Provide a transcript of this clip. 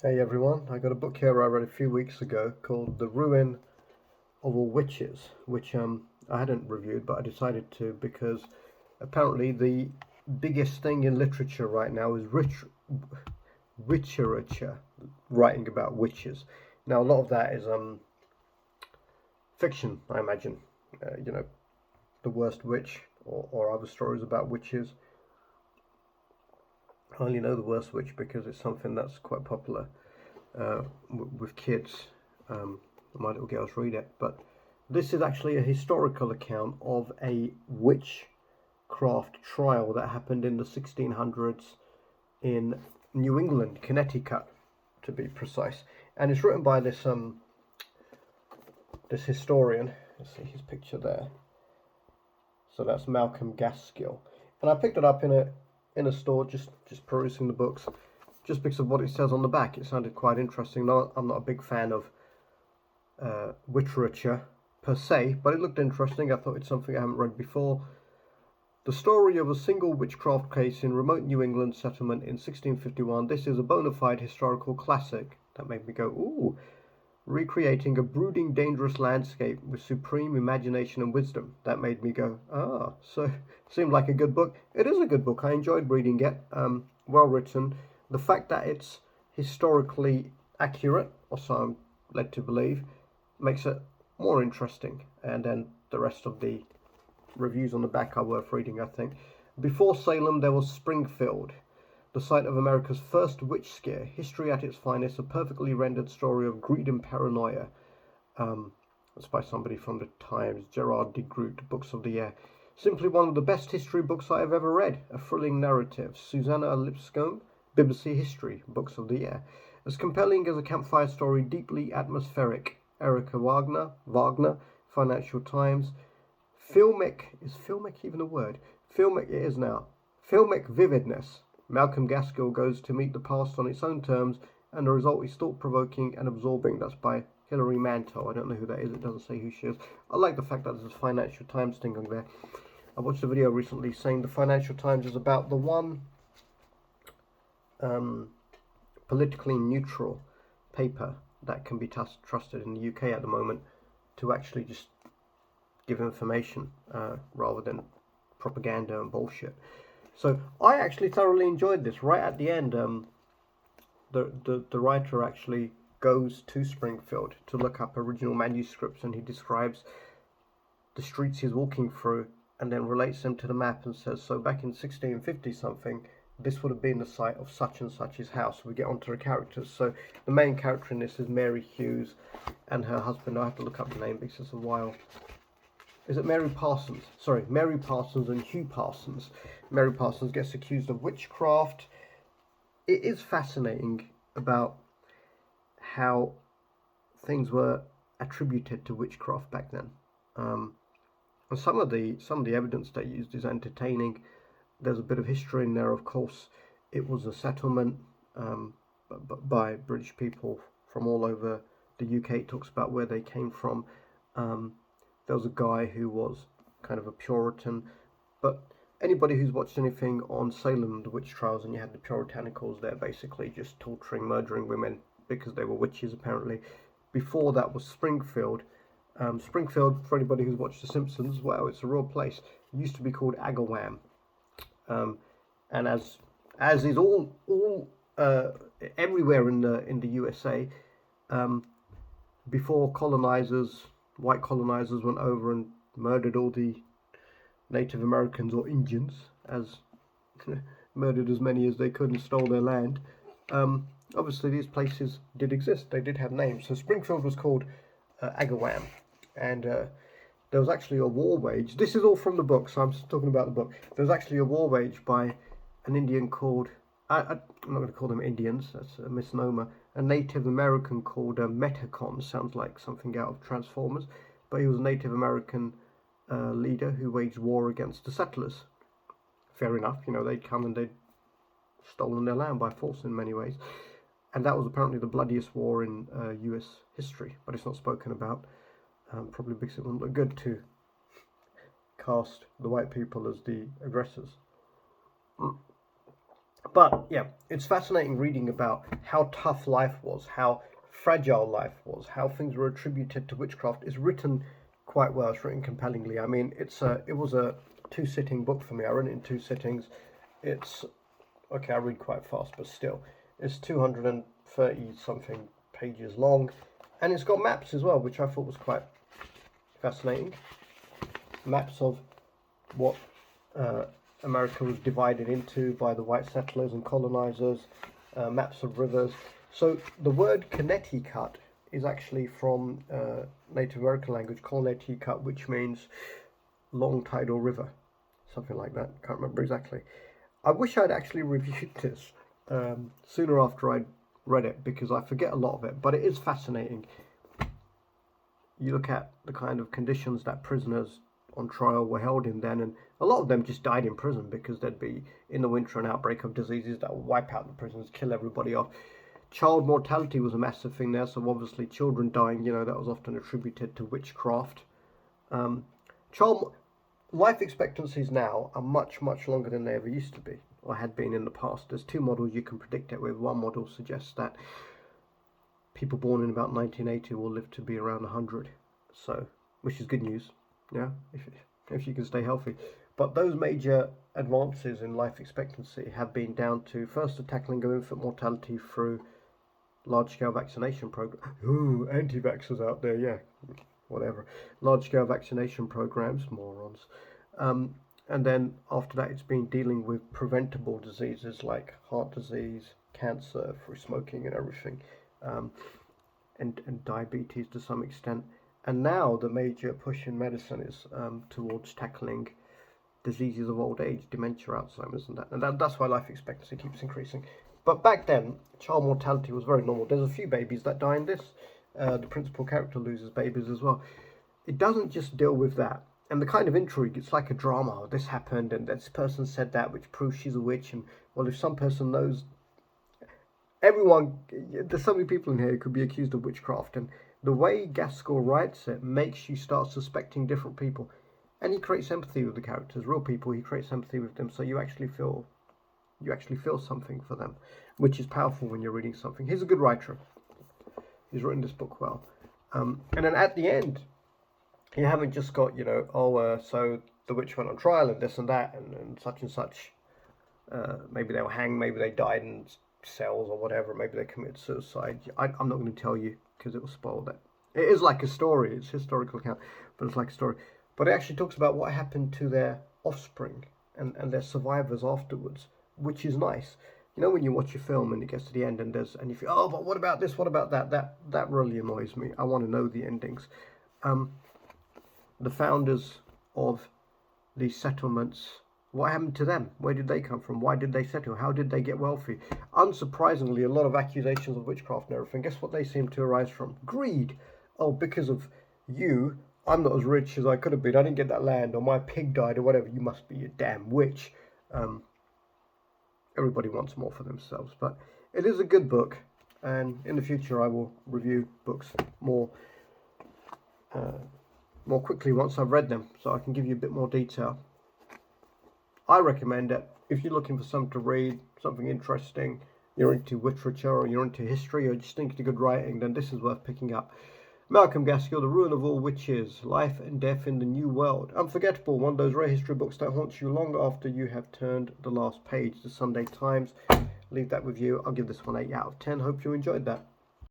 Hey everyone, I got a book here I read a few weeks ago called The Ruin of All Witches, which I hadn't reviewed, but I decided to because apparently the biggest thing in literature right now is witcherature, writing about witches. Now a lot of that is fiction, I imagine. You know, The Worst Witch or other stories about witches. I only know The Worst Witch because it's something that's quite popular with kids. My little girls read it, but this is actually a historical account of a witchcraft trial that happened in the 1600s in New England, Connecticut, to be precise. And it's written by this historian. Let's see his picture there. So that's Malcolm Gaskill, and I picked it up in a store, just perusing the books, just because of what it says on the back. It sounded quite interesting. No, I'm not a big fan of literature per se, but it looked interesting. I thought it's something I haven't read before. The story of a single witchcraft case in remote New England settlement in 1651. This is a bona fide historical classic that made me go, ooh, recreating a brooding, dangerous landscape with supreme imagination and wisdom. That made me go, ah, so it seemed like a good book. It is a good book. I enjoyed reading it. Well written. The fact that it's historically accurate, or so I'm led to believe, makes it more interesting. And then the rest of the reviews on the back are worth reading, I think. Before Salem, there was Springfield, the site of America's first witch scare. History at its finest, a perfectly rendered story of greed and paranoia. That's by somebody from the Times, Gerard de Groot, Books of the Year. Simply one of the best history books I have ever read. A thrilling narrative. Susanna Lipscomb, BBC History, Books of the Year. As compelling as a campfire story, deeply atmospheric. Erica Wagner, Financial Times. Is filmic even a word? Filmic it is now. Filmic vividness. Malcolm Gaskill goes to meet the past on its own terms, and the result is thought-provoking and absorbing. That's by Hilary Mantel. I don't know who that is. It doesn't say who she is. I like the fact that there's a Financial Times thing on there. I watched a video recently saying the Financial Times is about the one politically neutral paper that can be trusted in the UK at the moment to actually just give information rather than propaganda and bullshit. So I actually thoroughly enjoyed this. Right at the end, the writer actually goes to Springfield to look up original manuscripts, and he describes the streets he's walking through, and then relates them to the map and says, so back in 1650 something, this would have been the site of such and such's house. We get onto the characters. So the main character in this is Mary Hughes, and her husband. I have to look up the name because it's a while. Is it Mary Parsons? Sorry, Mary Parsons and Hugh Parsons. Mary Parsons gets accused of witchcraft. It is fascinating about how things were attributed to witchcraft back then. And some of the evidence they used is entertaining. There's a bit of history in there, of course. It was a settlement by British people from all over the UK. It talks about where they came from. There was a guy who was kind of a Puritan, but anybody who's watched anything on Salem, the witch trials, and you had the Puritanicals there basically just torturing, murdering women because they were witches apparently. Before that was Springfield. Springfield, for anybody who's watched The Simpsons, wow, it's a real place. It used to be called Agawam, and as is all everywhere in the USA, before white colonizers went over and murdered all the Native Americans or Indians, as murdered as many as they could and stole their land. Obviously, these places did exist. They did have names. So Springfield was called Agawam, and there was actually a war waged. This is all from the book, so I'm talking about the book. There was actually a war waged by an Indian called, I'm not going to call them Indians, that's a misnomer, a Native American called Metacon. Sounds like something out of Transformers, but he was a Native American leader who waged war against the settlers. Fair enough, they'd come and they'd stolen their land by force in many ways. And that was apparently the bloodiest war in US history, but it's not spoken about, probably because it wouldn't look good to cast the white people as the aggressors. But yeah, it's fascinating reading about how tough life was, how fragile life was, how things were attributed to witchcraft. It's written quite well. It's written compellingly. I mean, it was a two-sitting book for me. I read it in two sittings. It's okay. I read quite fast, but still, it's 230 something pages long, and it's got maps as well, which I thought was quite fascinating. Maps of what America was divided into by the white settlers and colonizers, maps of rivers. So the word Connecticut is actually from Native American language, Connecticut, which means long tidal river, something like that. Can't remember exactly. I wish I'd actually reviewed this sooner after I'd read it, because I forget a lot of it, but it is fascinating. You look at the kind of conditions that prisoners on trial were held in then, and a lot of them just died in prison because there'd be in the winter an outbreak of diseases that would wipe out the prisons, kill everybody off. Child mortality was a massive thing there, so obviously children dying, that was often attributed to witchcraft. Child life expectancies now are much, much longer than they ever used to be, or had been in the past. There's two models you can predict it with. One model suggests that people born in about 1980 will live to be around 100, so which is good news, yeah, if you can stay healthy. But those major advances in life expectancy have been down to first the tackling of infant mortality through large-scale vaccination programs. Ooh, anti-vaxxers out there, yeah, whatever. Large-scale vaccination programs, morons. And then after that, it's been dealing with preventable diseases like heart disease, cancer through smoking and everything, and diabetes to some extent. And now the major push in medicine is towards tackling diseases of old age, dementia, Alzheimer's, and that's why life expectancy keeps increasing. But back then, child mortality was very normal. There's a few babies that die in this. The principal character loses babies as well. It doesn't just deal with that. And the kind of intrigue, it's like a drama. This happened, and this person said that, which proves she's a witch. And, well, if some person knows, there's so many people in here who could be accused of witchcraft. And the way Gaskill writes it makes you start suspecting different people. And he creates empathy with the characters, real people. He creates empathy with them, so you actually feel something for them, which is powerful when you're reading something. He's a good writer. He's written this book well. And then at the end, you haven't just got, so the witch went on trial and this and that and such and such. Maybe they were hanged, maybe they died in cells or whatever, maybe they committed suicide. I'm not going to tell you because it will spoil that. It is like a story, it's a historical account, but it's like a story. But it actually talks about what happened to their offspring and their survivors afterwards, which is nice. When you watch a film and it gets to the end and you feel, oh, but what about this? What about that? That really annoys me. I want to know the endings. The founders of these settlements, what happened to them? Where did they come from? Why did they settle? How did they get wealthy? Unsurprisingly, a lot of accusations of witchcraft and everything. Guess what they seem to arise from? Greed. Oh, because of you, I'm not as rich as I could have been. I didn't get that land, or my pig died, or whatever. You must be a damn witch. Everybody wants more for themselves, but it is a good book, and in the future I will review books more quickly once I've read them, so I can give you a bit more detail. I recommend it if you're looking for something to read, something interesting, you're into literature or you're into history or just into good writing, then this is worth picking up. Malcolm Gaskill, The Ruin of All Witches, Life and Death in the New World. Unforgettable, one of those rare history books that haunts you long after you have turned the last page. The Sunday Times. Leave that with you. I'll give this one 8 out of 10. Hope you enjoyed that.